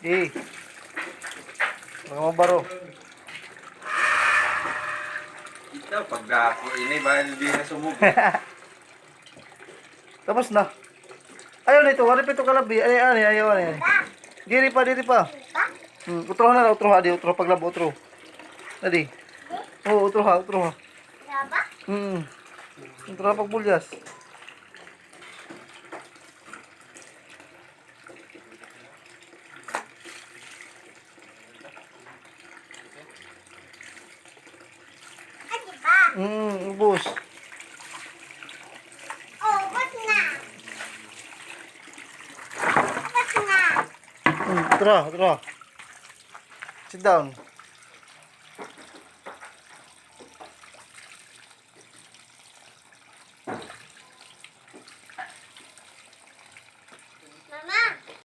Eh, mga mabaro. Ito, pag ako ini, bahal din na sumubo. Tapos na. Ayaw na ito. Wari pa ito kalabi. Ayaw. Diri pa. Utro na. Di. Utro paglabo. Utro. Adi. Oo, utro ha. Utro na pagbulyas. Ubos. Utro. Sit down.